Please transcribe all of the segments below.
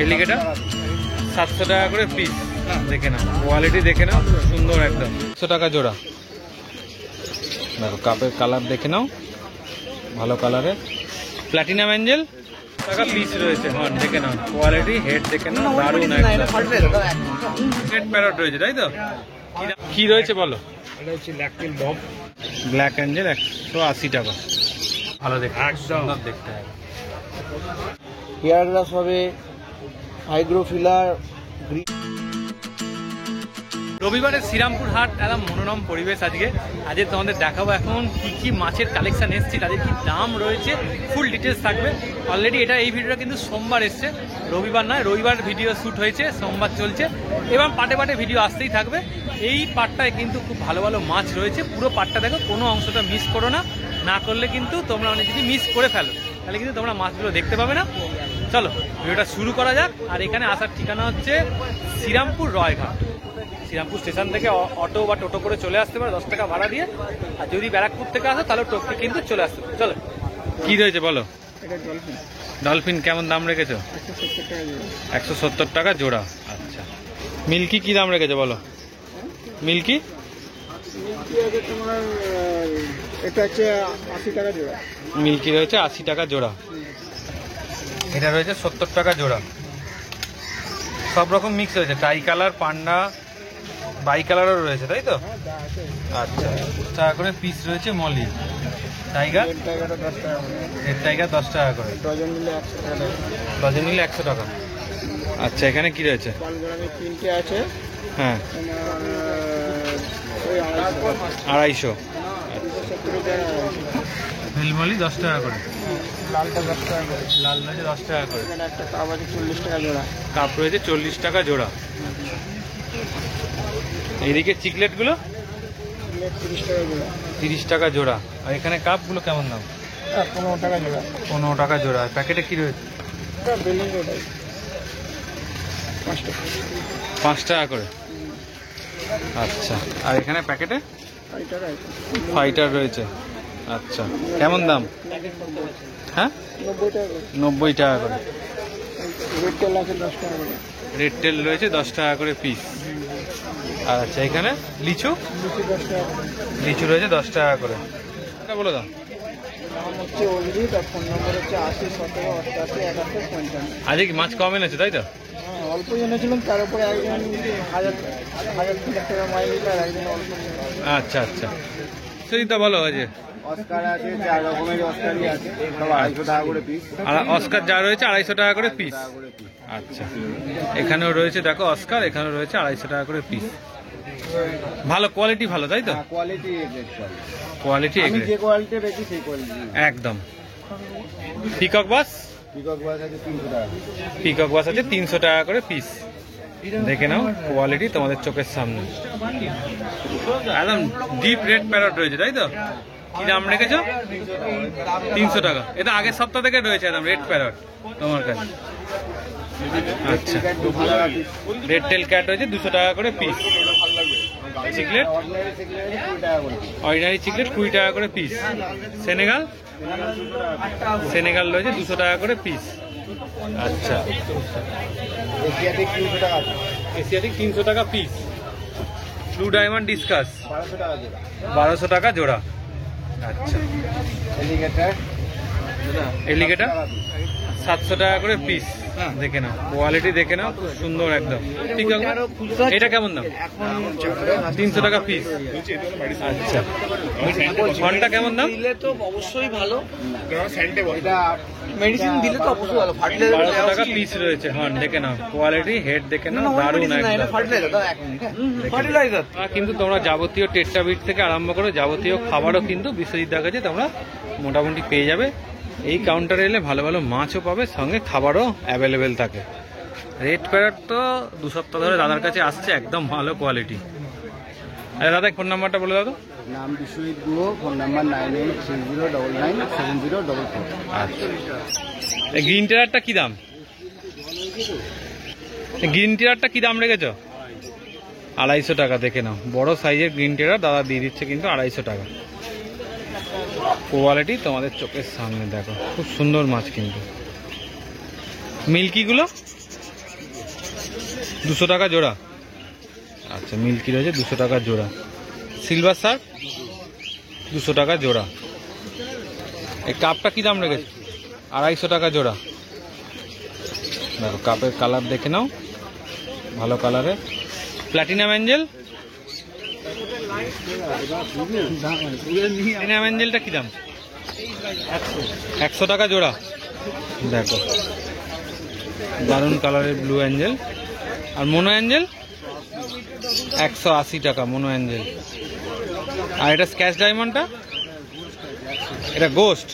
Alligator 700 টাকা করে piece. দেখে নাও, কোয়ালিটি দেখে নাও, সুন্দর একদম। 100 টাকা জোড়া। দেখো কাপের কালার দেখে নাও, ভালো কালারের। প্ল্যাটিনাম অ্যাঞ্জেল টাকা পিস রয়েছে। হ্যাঁ দেখে নাও, কোয়ালিটি হেড দেখে নাও, দারুণ একদম। হেড প্যারট রয়েছে তাই তো? কি রয়েছে বলো? এটা হচ্ছে ল্যাকটিল বব ব্ল্যাক অ্যাঞ্জেল 180 টাকা। ভালো দেখতে, সুন্দর দেখতে হবে। হেয়ার গ্রাস হবে, হাইগ্রোফিলার। রবিবারের শ্রীরামপুর হাট একদম মনোরম পরিবেশ। আজকে তোমাদের দেখাবো এখন কি কি মাছের কালেকশন এসছে, তাদের কি দাম রয়েছে, ফুল ডিটেলস থাকবে। অলরেডি এই ভিডিওটা কিন্তু সোমবার এসছে, রবিবার নয়। রবিবার ভিডিও শ্যুট হয়েছে, সোমবার চলছে, এবং পাটে পাটে ভিডিও আসতেই থাকবে। এই পাটটায় কিন্তু খুব ভালো ভালো মাছ রয়েছে। পুরো পাটটা দেখো, কোনো অংশটা মিস করো না, না করলে কিন্তু তোমরা যদি মিস করে ফেলো তাহলে কিন্তু তোমরা মাছগুলো দেখতে পাবে না। চলো ভিডিওটা শুরু করা যাক। আর এখানে আসার ঠিকানা হচ্ছে শ্রীরামপুর রয়ঘাট। শ্রীরামপুর স্টেশন থেকে অটো বা টোটো করে চলে আসতে পারে 10 টাকা ভাড়া দিয়ে। আর যদি ব্যারাকপুর থেকে আসো তাহলে টোপকে কিন্তু চলে আসতে পারে। চলো কি রয়েছে বলো? ডলফিন কেমন দাম রেখেছো? 170 টাকা জোড়া। আচ্ছা, মিল্কি কি দাম রেখেছো বলো? মিল্কি তোমার এটা হচ্ছে 80 টাকা জোড়া। মিল্কি রয়েছে 80 টাকা জোড়া। এটা রয়েছে 70 টাকা জোড়া। সব রকম মিক্স রয়েছে, টাই কালার, পান্ডা, বাই কালারও রয়েছে তাই তো? আচ্ছা, 10 টাকা করে পিস রয়েছে মলি। টাইগার, রেড টাইগার 10 টাকা করে। ডজন নিলে 100 টাকা। ডজন নিলে 100 টাকা। আচ্ছা, এখানে কি রয়েছে? তিনটে আছে। হ্যাঁ, 250। নীলমলি 10 টাকা করে। লালটা 10 টাকা করে। লাল রয়েছে 10 টাকা করে। একটা কাপ আছে 40 টাকা জোড়া। কাপ রয়েছে 40 টাকা জোড়া। এইদিকে চিকলেটগুলো 30 টাকা জোড়া। 30 টাকা জোড়া। আর এখানে কাপগুলো কেমন দাম? 15 টাকা জোড়া। 15 টাকা জোড়া। প্যাকেটে কি রয়েছে? বিলিং ওটাই 5 টাকা। 5 টাকা করে। আচ্ছা, আর এখানে প্যাকেটে ফাইটার রয়েছে। আচ্ছা, কেমন দাম? হ্যাঁ, 90 টাকা করে। রেড টেল আছে 10 টাকা করে। রেড টেল রয়েছে 10 টাকা করে পিস। আর আচ্ছা, এখানে লিচু 10 টাকা করে। লিচু রয়েছে 10 টাকা করে। এটা বলে দাও। নাম হচ্ছে অঞ্জিত, আর ফোন নম্বর হচ্ছে 80 17 88 71 55। আজকে কি মাছ কম এনেছে তাই তো? হ্যাঁ, অল্প জেনেছিলাম, তার উপরে একজন 1000 টাকা মাইল নিল, আর একজন অল্প। আচ্ছা আচ্ছা, সেটা বলো। আজকে অস্কার আছে, 4 রকমের অস্কারই আছে, সব 250 টাকা করে পিস। আর অস্কার যা রয়েছে 250 টাকা করে পিস। আচ্ছা, এখানেও রয়েছে দেখো অস্কার, এখানেও রয়েছে 250 টাকা করে পিস। ভালো কোয়ালিটি, ভালো তাই তো? কোয়ালিটি কোয়ালিটি আমি যে কোয়ালিটি রেখি সেই কোয়ালিটি একদম। পিকক বাস, পিকক বাস আছে 300 টাকা। পিকক বাস আছে 300 টাকা করে পিস। দেখে নাও কোয়ালিটি তোমাদের চোখের সামনে। একদম ডিপ রেড প্যারট রয়েছে তাই তো? কি দাম রেখেছো? 300 টাকা। এটা আগের সপ্তাহ থেকে রয়েছে একদম রেড প্যারট তোমার কাছে। আচ্ছা, রেড টেল ক্যাট রয়েছে 200 টাকা করে পিস। চিকলেট, অর্ডিনারি চিকলেট 20 টাকা করে পিস। সেনেগাল, সেনেগাল রয়েছে 200 টাকা করে পিস। আচ্ছা, এশিয়াটিক 300 টাকা পিস। ব্লু ডায়মন্ড ডিসকাস 1200 টাকা জোড়া। আচ্ছা, এলিগেটর 700 টাকা করে পিস। দেখে নাও কোয়ালিটি দেখে নাও, সুন্দর একদম। এটা কেমন দাম? 300 টাকা পিস। আচ্ছা, ঘন্টা কেমন দাম? দিলে তো অবশ্যই ভালো, মেডিসিন দিলে তো অবশ্যই ভালো। 1200 টাকা পিস রয়েছে। হ্যাঁ দেখে নাও কোয়ালিটি, হেড দেখে নাও, দারুণ একদম। কিন্তু তোমরা যাবতীয় টেট্টা বিট থেকে আরম্ভ করে যাবতীয় খাবারও কিন্তু বিশ্বজিৎদার কাছে তোমরা মোটামুটি পেয়ে যাবে। এই কাউন্টারে এলে ভালো ভালো মাছও পাবে, সঙ্গে খাবারও অ্যাভেলেবেল থাকে। রেড প্যারট তো 2 সপ্তাহ ধরে দাদার কাছে আসছে, একদম ভালো কোয়ালিটি। আরে দাদা ফোন নাম্বারটা বলে দাও তো। নাম বিশ্বজিৎ গুহ, ফোন নাম্বার 9860997044। আচ্ছা, এই গ্রিন টেরারটা কি দাম? গ্রিন টেরারটা কি দাম রেখেছো? 250 টাকা। দেখে নাও বড় সাইজের গ্রিন টেরার দাদা দিয়ে দিচ্ছে কিন্তু 250 টাকা। কোয়ালিটি তোমাদের চোখের সামনে দেখো, খুব সুন্দর মাছ কিন্তু। মিল্কিগুলো 200 টাকা জোড়া। আচ্ছা মিল্কি রয়েছে 200 টাকা জোড়া। সিলভার শার্ক 200 টাকা জোড়া। এই কাপটা কি দাম রেখেছে? 250 টাকা জোড়া। দেখো কাপের কালার দেখে নাও, ভালো কালারের। প্ল্যাটিনাম অ্যাঞ্জেল, প্ল্যাটিনাম অ্যাঞ্জেলটা কি দাম? 100 টাকা জোড়া। দেখো দারুণ কালারের ব্লু অ্যাঞ্জেল। আর মোনো অ্যাঞ্জেল 180 টাকা মোনো অ্যাঞ্জেল। আর এটা স্ক্যাচ ডায়মন্ডটা, এটা গোস্ট।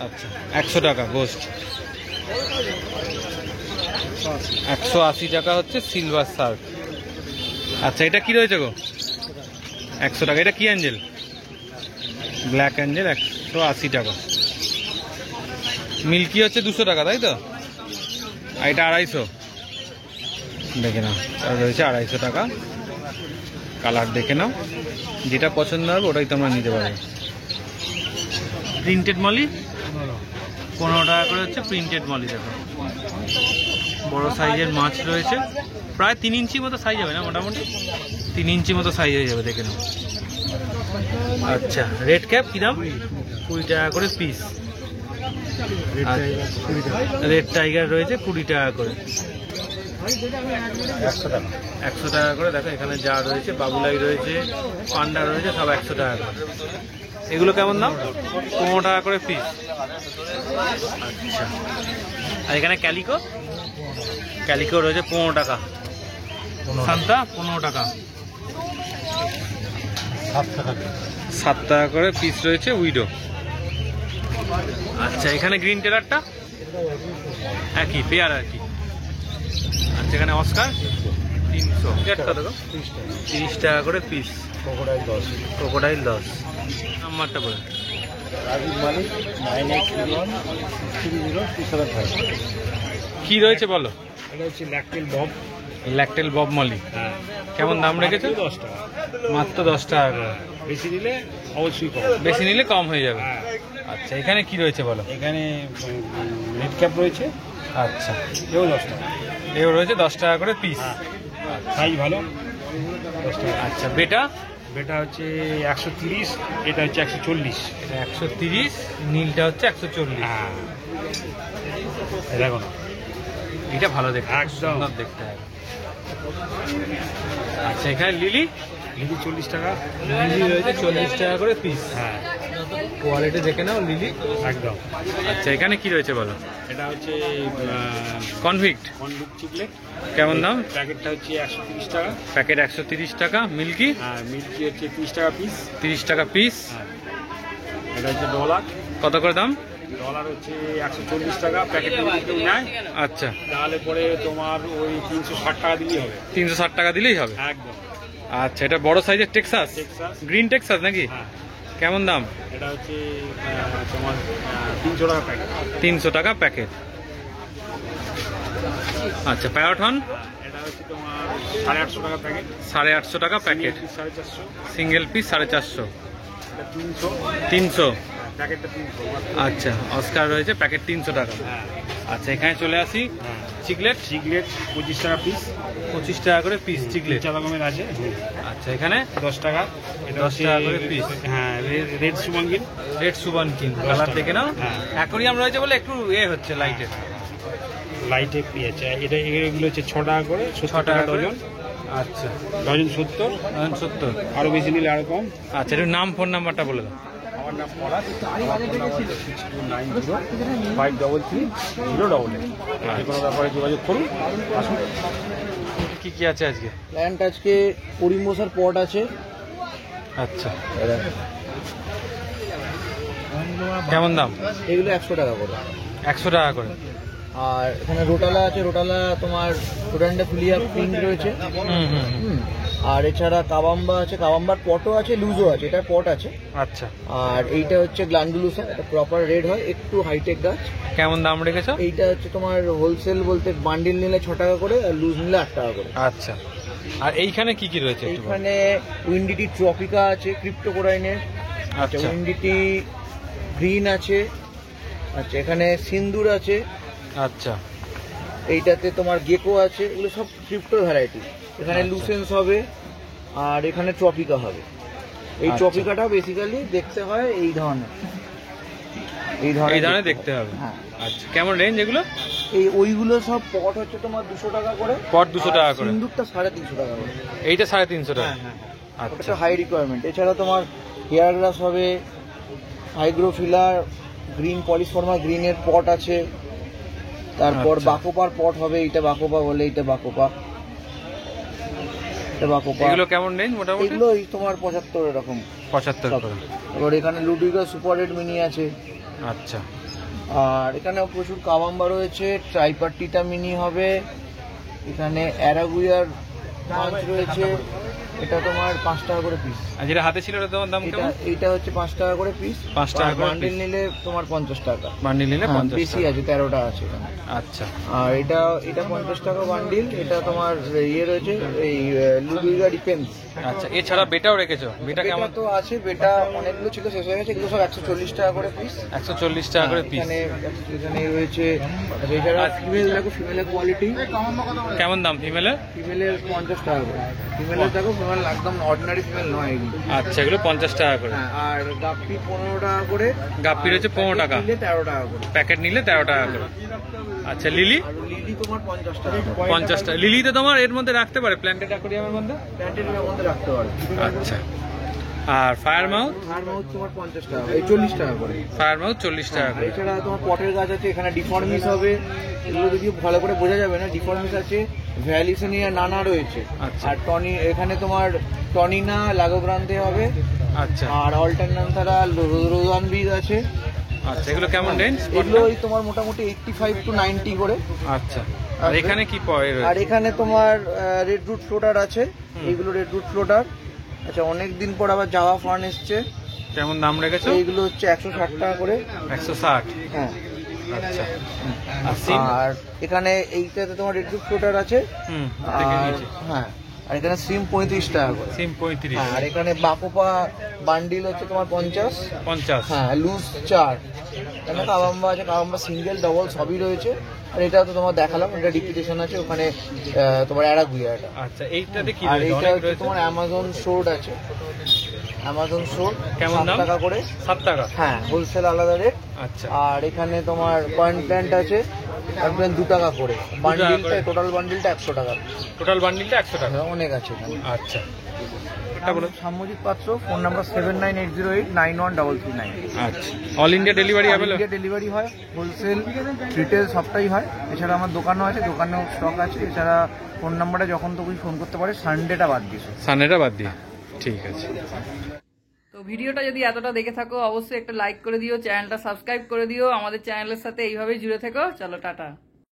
আচ্ছা 100 টাকা গোস্ট। 180 টাকা হচ্ছে সিলভার শার্ক। আচ্ছা এটা কি রয়েছে গো? 100 টাকা। এটা কি অ্যাঞ্জেল? ব্ল্যাক অ্যাঞ্জেল 180 টাকা। মিল্কি হচ্ছে 200 টাকা, তাই তো? আর এটা 250। দেখে নাও রয়েছে 250 টাকা। কালার দেখে নাও, যেটা পছন্দ হবে ওটাই তোমরা নিতে পারবে। প্রিন্টেড মলি 15 টাকা করে হচ্ছে প্রিন্টেড মলি। দেখো বড় সাইজের মাছ রয়েছে, প্রায় 3 ইঞ্চি মতো সাইজ হবে না, মোটামুটি 3 ইঞ্চি মতো সাইজ হয়ে যাবে, দেখে নাও। আচ্ছা রেড ক্যাপ কি দাম? 20 টাকা করে পিস। রেড টাইগার রয়েছে 20 টাকা করে। 100 টাকা করে। দেখো এখানে যা রয়েছে, বাবুলাই রয়েছে, পান্ডা রয়েছে, সব 100 টাকা করে। এগুলো কেমন দাম? 15 টাকা করে পিস। আচ্ছা আর এখানে ক্যালিকো, ক্যালিকো রয়েছে 15 টাকা। সান্তা 15 টাকা। 7 টাকা করে পিস রয়েছে উইডো। আচ্ছা এখানে গ্রিন টেলারটা একই পেয়ার আর কি। আচ্ছা এখানে অস্কার 300। পেয়ারটা দেখো 30 টাকা করে পিস। ক্রোকোডাইল 10। নাম্বারটা বলে। কি রয়েছে বলো? এটা হচ্ছে ল্যাকটেল বব। ল্যাকটেল বব মলি কেমন দাম রেখেছো? 10 টাকা। মাত্র 10 টাকা করে। বেশি নিলে অবশ্যই কম, বেশি নিলে কম হয়ে যাবে। আচ্ছা এখানে কি রয়েছে বলো? এখানে রেড ক্যাপ রয়েছে। আচ্ছা এও 10 টাকা। এও রয়েছে 10 টাকা করে পিস। সাইজ ভালো 10 টাকা। আচ্ছা বেটা, বেটা হচ্ছে 130, এটা হচ্ছে 140। 130, নীলটা হচ্ছে 140। হ্যাঁ দেখো না, এটা ভালো দেখতে, একদম সুন্দর দেখতে। আচ্ছা এখানে লিলি, লিলি 40 টাকা। লিলি রয়েছে 40 টাকা করে পিস। হ্যাঁ কোয়ালিটি দেখে নাও লিলি একদম। আচ্ছা এখানে কি রয়েছে বলো? এটা হচ্ছে কনভিক্ট চিকলেট। কেমন দাম? প্যাকেটটা হচ্ছে 130 টাকা। প্যাকেট 130 টাকা। মিল্কি হ্যাঁ মিল্কি হচ্ছে 30 টাকা পিস। 30 টাকা পিস। হ্যাঁ এটা হচ্ছে ডলার। কত করে দাম? ডলার হচ্ছে 140 টাকা। প্যাকেট যদি কেউ নেয় আচ্ছা তাহলে পরে তোমার ওই 360 টাকা দিলেই হবে। 360 টাকা দিলেই হবে। একদম। আচ্ছা এটা বড় সাইজের টেক্সাস, গ্রিন টেক্সাস নাকি? হ্যাঁ কেমন দাম? এটা হচ্ছে তোমার 300 টাকা প্যাকেট। 300 টাকা প্যাকেট। আচ্ছা প্যারাথন এটা হচ্ছে তোমার 850 টাকা প্যাকেট। 850 টাকা প্যাকেট। 450। Single piece 450। এটা 300। 300। প্যাকেটটা 300। আচ্ছা অস্কার রয়েছে প্যাকেট 300 টাকা। হ্যাঁ আচ্ছা এখানে চলে আসি। হ্যাঁ চিকলেট, চিকলেট 25 টাকা পিস। 25 টাকা করে পিস চিকলেট। 4 রকমের আছে। আচ্ছা এখানে 10 টাকা। এটা 10 টাকা করে পিস। হ্যাঁ রেড সুমঙ্গিন। রেড সুবান কিং কালার দেখে নাও। হ্যাঁ অ্যাকোরিয়াম রয়েছে বলে একটু হচ্ছে লাইটের। লাইটে পেয়েছে এটা। এগুলো হচ্ছে 6 টাকা করে, 6 টাকা করে ডজন। আচ্ছা ডজন 70। 70। আরো বেশি নিলে আরো কম। আচ্ছা একটু নাম ফোন নাম্বারটা বলে দাও। আমার নাম পলাশ। আমার ফোন নাম্বার 6290533088। যে কোনো ব্যাপারে যোগাযোগ করুন, আসুন। কি কি আছে আজকে? প্ল্যান্ট আজকে পরিমোসার পট আছে। আচ্ছা কেমন দাম? এগুলো 100 টাকা করে। 100 টাকা করে। আর এখানে রোটালা আছে। রোটালা তোমার রোটান্ডা ফুলিয়া পিঙ্ক রয়েছে। আর এছাড়া কাবাম্বা আছে। কাবাম্বার পটও আছে, লুজও আছে। এটা পট আছে। আচ্ছা আর এইটা হচ্ছে গ্ল্যান্ডুলুসা। এটা প্রপার রেড হয়, একটু হাইটেক গাছ। কেমন দাম রেখেছো? এইটা হচ্ছে তোমার হোলসেল বলতে বান্ডিল নিলে 6 টাকা করে, আর লুজ নিলে 8 টাকা করে। আচ্ছা আর এইখানে কি কি রয়েছে? একটু বলো। এইখানে উইন্ডিটি ট্রপিকা আছে, ক্রিপ্টোকোরাইনের। আচ্ছা উইন্ডিটি গ্রিন আছে। আচ্ছা এখানে সিন্দুর আছে। আচ্ছা এইটাতে তোমার গেকো আছে, এগুলো সব ক্রিপ্টোর ভ্যারাইটি। এখানে আচ্ছা। লুসেন্স হবে আর এখানে ট্রপিকা হবে। এই আচ্ছা। ট্রপিকাটা বেসিক্যালি দেখতে হয় এই ধরনের এই ধরনের দেখতে হবে। হ্যাঁ। আচ্ছা, কেমন রেঞ্জ এগুলো? এই ওইগুলো সব পট হচ্ছে তোমার 200 টাকা করে, পট 200 টাকা করে, সিন্দুকটা 350 টাকা করে। এইটা 350 টাকা। হ্যাঁ। আচ্ছা, ওটা হাই রিকোয়ারমেন্ট। এছাড়া তোমার হেয়ার গ্লাস হবে, হাইগ্রোফিলার, গ্রিন পলিফর্মার গ্রিনের পট আছে, তারপর আচ্ছা। বাকোপার পট হবে। এইটা বাকোপা বলে, এইটা বাকোপা, এটা বাকোপা। এগুলো কেমন রেঞ্জ মোটামুটি? এগুলো এই তোমার 75 এরকম। 75 সব। করে। এবার এখানে লুডিগা সুপার রেড মিনি আছে। আচ্ছা, আর এখানে প্রচুর কাবাম্বা রয়েছে, ট্রাইপার্টিটা মিনি হবে, এখানে অ্যারাগুয়ার পাঁচ রয়েছে, এটা তোমার 5 টাকা করে পিস। আর যেটা হাতে ছিল ওটা তোমার দাম এটা কেমন? এইটা হচ্ছে 5 টাকা করে পিস। 5 টাকা করে বান্ডিল piece। নিলে তোমার 50 টাকা। বান্ডিল নিলে হ্যাঁ, 50 বেশি টাকা। আছে, 13টা আছে এখানে। আচ্ছা, আর এটা 50 টাকা বান্ডিল। এটা তোমার ইয়ে রয়েছে, এই লুডিগা ডিফেন্স। আচ্ছা, এছাড়া বেটাও রেখেছো? বেটা কেমন? বেটা তো আছে, বেটা অনেকগুলো ছিল, শেষ হয়ে গেছে। এগুলো সব 140 টাকা করে পিস। 140 টাকা করে পিস। এখানে রয়েছে। আচ্ছা, এছাড়া ফিমেল দেখো, ফিমেলের কোয়ালিটি কেমন দাম ফিমেলের? ফিমেলের 50 টাকা করে। ফিমেলের দেখো, ফিমেল একদম অর্ডিনারি ফিমেল নয় এগুলো। আচ্ছা, এগুলো 50 টাকা করে। হ্যাঁ, আর গাপ্পি 15 টাকা করে। গাপ্পির হচ্ছে 15 টাকা, নিলে 13 টাকা করে। প্যাকেট নিলে 13 টাকা করে। আচ্ছা, লিলি? আর লিলি তোমার 50 টাকা করে। 50 টাকা। লিলিতে তোমার এর মধ্যে রাখতে পারে, প্ল্যান্টেড অ্যাকোয়ারিয়ামের মধ্যে? প্যান্টের মধ্যে রাখতে পারবে। আচ্ছা, আর ফায়ার মাউথ? আর মাউথ তোমার 50 টাকা, এই 40 টাকা করে। ফায়ার মাউথ 40 টাকা করে। এছাড়া তোমার পটের গাছ আছে, এখানে ডিফর্মিস হবে। এগুলো যদিও ভালো করে বোঝা যাবে না। ডিফর্মিস আছে, ভ্যালিসোনিয়া নানা রয়েছে। আচ্ছা। আর টনি, এখানে তোমার টনিনা লাগোগ্রান্তে হবে। আচ্ছা, আর অল্টারনান্থারা রোজান বীজ আছে। আচ্ছা, এগুলো কেমন রেঞ্জ? এগুলো ওই তোমার মোটামুটি 85 to 90 করে। আচ্ছা, আর এখানে কি পয় আর রয়েছে? এখানে তোমার রেড রুট ফ্লোটার আছে। এইগুলো রেড রুট ফ্লোটার। আচ্ছা, অনেকদিন পর আবার জাভা ফার্ন এসছে। কেমন দাম রেখেছো? এইগুলো হচ্ছে 160 টাকা করে। 160। হ্যাঁ। আচ্ছা, আর সিম? আর এখানে এইটাতে তোমার রেড রুট ফ্লোটার আছে। দেখে আর নিয়েছি। হ্যাঁ, আর এখানে সিম 35 টাকা করে। সিম 35। হ্যাঁ, আর এখানে বাকোপা বান্ডিল হচ্ছে তোমার 50। 50। হ্যাঁ, লুজ 4। এখানে কাবাম্বা আছে, কাবাম্বা সিঙ্গেল ডবল সবই রয়েছে। আর এটা তো তোমার দেখালাম, এটা ডিপিটেশন আছে। ওখানে তোমার অ্যারাগুয়া এটা। আচ্ছা, এইটাতে কি আর রয়েছে? এইটা অনেক হচ্ছে রয়েছে। তোমার অ্যামাজন শোর্ড আছে। অ্যামাজন শোর্ড কেমন 7 দাম? টাকা করে। 7 টাকা। হ্যাঁ, হোলসেল আলাদা রেট। আচ্ছা, আর এখানে তোমার পয়েন্ট প্ল্যান্ট আছে, পয়েন্ট প্ল্যান্ট 2 টাকা করে। বান্ডিলটা, টোটাল বান্ডিলটা 100 টাকা। টোটাল বান্ডিলটা 100 টাকা। হ্যাঁ, অনেক আছে এখানে। আচ্ছা, এটা বলো। সাম্যজিৎ পাত্র, ফোন নাম্বার 7980891339। আচ্ছা, all India delivery available? Delivery হয়, হোলসেল রিটেল সবটাই হয়। এছাড়া আমার দোকানও আছে, দোকানেও স্টক আছে। এছাড়া ফোন নাম্বারে যখন তখন ফোন করতে পারে, সানডেটা বাদ দিয়ে। সানডেটা বাদ দিয়ে। ঠিক আছে। তো ভিডিওটা যদি এতটা দেখে থাকো অবশ্যই একটা লাইক করে দিও, চ্যানেলটা সাবস্ক্রাইব করে দিও, আমাদের চ্যানেলের সাথে এইভাবেই জুড়ে থেকো। চলো, টাটা।